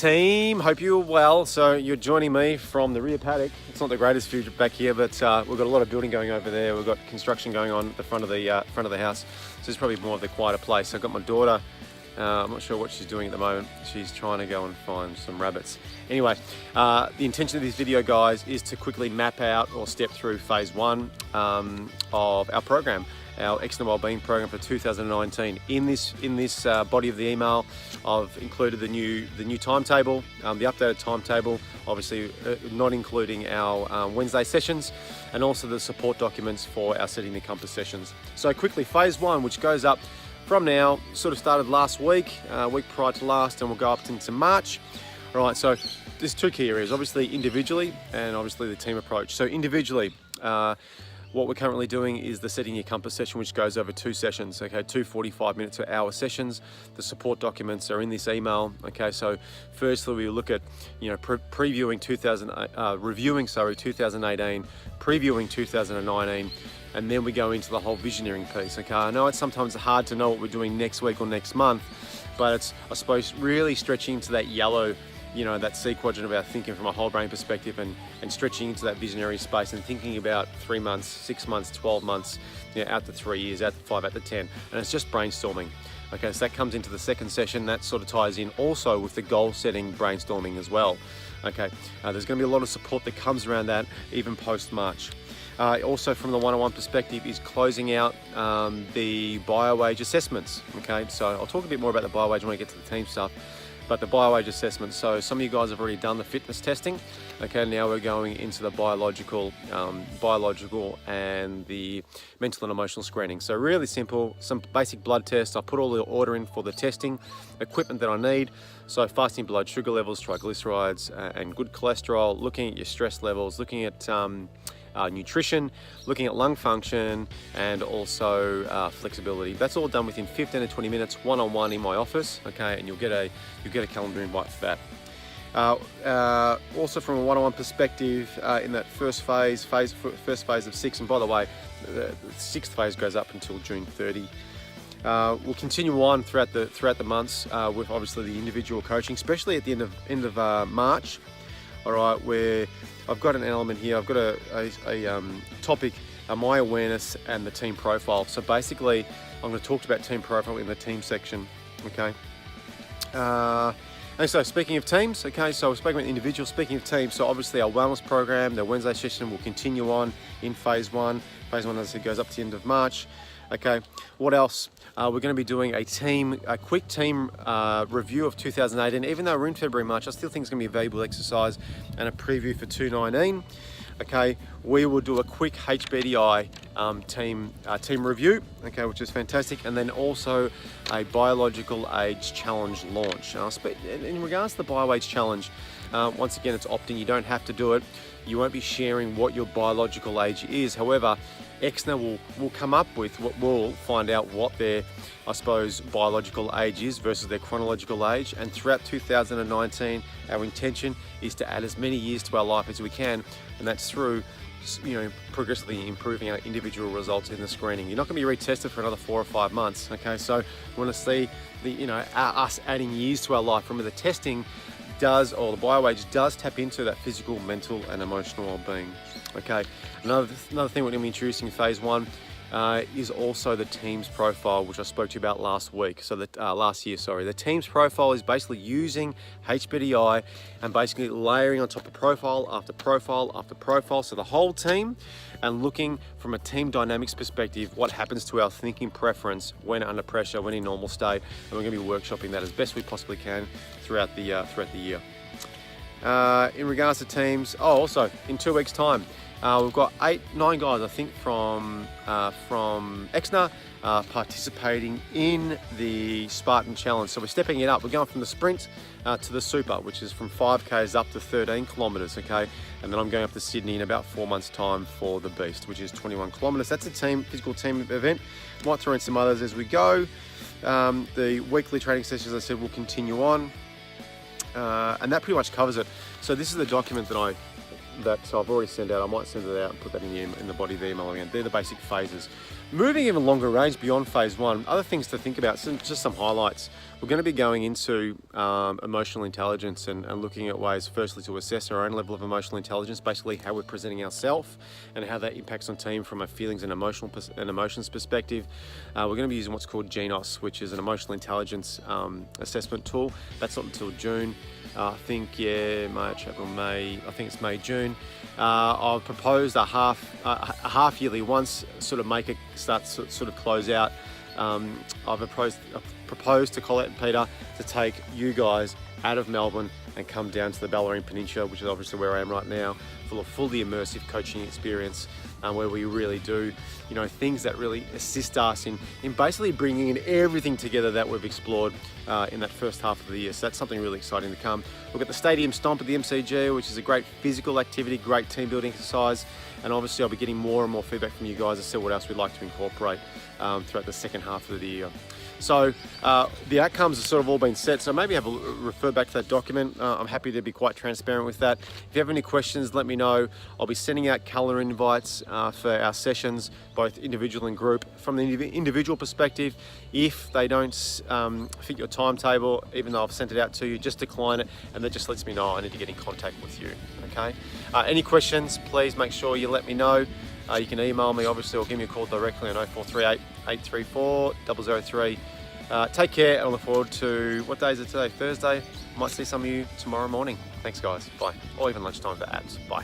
team, hope you're well. So you're joining me from the rear paddock. It's not the greatest view back here, but we've got a lot of building going over there. We've got construction going on at the front of the house. So it's probably more of the quieter place. I've got my daughter. I'm not sure what she's doing at the moment. She's trying to go and find some rabbits. Anyway, the intention of this video, guys, is to quickly map out or step through phase one of our program, our Exner Wellbeing program for 2019. In this body of the email, I've included the new timetable, the updated timetable, obviously not including our Wednesday sessions, and also the support documents for our Setting the Compass sessions. So quickly, phase one, which goes up from now, sort of started last week, week prior to last, and we'll go up into March. All right, so there's two key areas, obviously individually and obviously the team approach. So individually, what we're currently doing is the Setting Your Compass session, which goes over 2 sessions, okay, 2 45-minute to hour sessions. The support documents are in this email, okay. So firstly, we look at, reviewing 2018, previewing 2019, and then we go into the whole visioneering piece, okay. I know it's sometimes hard to know what we're doing next week or next month, but it's, I suppose, really stretching into that yellow, that C quadrant of our thinking from a whole brain perspective, and stretching into that visionary space and thinking about 3 months, 6 months, 12 months, out to 3 years, out to 5, out to 10. And it's just brainstorming. Okay, so that comes into the second session. That sort of ties in also with the goal setting brainstorming as well. Okay, there's going to be a lot of support that comes around that, even post-March. Also from the one-on-one perspective is closing out the BioAge assessments. Okay, so I'll talk a bit more about the BioAge when I get to the team stuff. But the BioAge assessment, so some of you guys have already done the fitness testing. Okay, now we're going into the biological and the mental and emotional screening. So really simple, some basic blood tests. I put all the order in for the testing equipment that I need. So fasting blood sugar levels, triglycerides, and good cholesterol, looking at your stress levels, looking at nutrition, looking at lung function, and also flexibility. That's all done within 15 to 20 minutes, one-on-one in my office. Okay, and you'll get a calendar invite for that. Also from a one-on-one perspective, in that first phase of 6, and by the way, the 6th phase goes up until June 30. We'll continue on throughout the months with obviously the individual coaching, especially at the end of March. All right, where I've got an element here. I've got a topic, my awareness and the team profile. So basically, I'm going to talk about team profile in the team section. Okay. And so speaking of teams, okay, so we're speaking about individuals. Speaking of teams, so obviously our wellness program, the Wednesday session will continue on in phase one. Phase one, as I said, goes up to the end of March. Okay, what else? We're going to be doing a quick team review of 2018. Even though we're in February, March, I still think it's going to be a valuable exercise and a preview for 2019. Okay, we will do a quick HBDI team review, okay, which is fantastic, and then also a biological age challenge launch. In regards to the BioAge challenge, once again, it's opt-in. You don't have to do it. You won't be sharing what your biological age is. However, Exner will come up with we'll find out what their, I suppose, biological age is versus their chronological age. And throughout 2019, our intention is to add as many years to our life as we can, and that's through, progressively improving our individual results in the screening. You're not going to be retested for another 4 or 5 months. Okay, so we want to see us adding years to our life. Remember, the testing does, or the BioAge does, tap into that physical, mental, and emotional well-being. Okay, another thing we're going to be introducing in phase one is also the team's profile, which I spoke to you about last week. So last year, sorry. The team's profile is basically using HBDI and basically layering on top of profile after profile after profile. So the whole team, and looking from a team dynamics perspective, what happens to our thinking preference when under pressure, when in normal state, and we're going to be workshopping that as best we possibly can throughout the year. In regards to teams, also in 2 weeks' time, we've got 9 guys, I think, from Exner participating in the Spartan Challenge. So we're stepping it up. We're going from the sprint to the super, which is from 5Ks up to 13 kilometers, okay? And then I'm going up to Sydney in about 4 months' time for the Beast, which is 21 kilometers. That's a physical team event. Might throw in some others as we go. The weekly training sessions, as I said, will continue on. And that pretty much covers it. So this is the document that I've already sent out. I might send it out and put that in the body of the email again. They're the basic phases. moving even longer range beyond phase one, other things to think about, just some highlights. We're going to be going into emotional intelligence and looking at ways, firstly, to assess our own level of emotional intelligence, basically how we're presenting ourselves and how that impacts on team from a feelings and emotions perspective. We're going to be using what's called GENOS, which is an emotional intelligence assessment tool. That's not until June. I think, March, April, May, I think it's May, June. I've proposed a half yearly once, sort of make it start to sort of close out. I've proposed to Colette and Peter to take you guys out of Melbourne and come down to the Bellarine Peninsula, which is obviously where I am right now, for a fully immersive coaching experience, where we really do, things that really assist us in basically bringing in everything together that we've explored in that first half of the year. So that's something really exciting to come. We've got the Stadium Stomp at the MCG, which is a great physical activity, great team building exercise. And obviously I'll be getting more and more feedback from you guys to see what else we'd like to incorporate throughout the second half of the year. So the outcomes have sort of all been set, so maybe refer back to that document. I'm happy to be quite transparent with that. If you have any questions, let me know. I'll be sending out calendar invites for our sessions, both individual and group. From the individual perspective, if they don't fit your timetable, even though I've sent it out to you, just decline it, and that just lets me know I need to get in contact with you, okay? Any questions, please make sure you let me know. You can email me, obviously, or give me a call directly on 0438 834 003. Take care, and I look forward to, what day is it today? Thursday. Might see some of you tomorrow morning. Thanks, guys. Bye. Or even lunchtime for abs. Bye.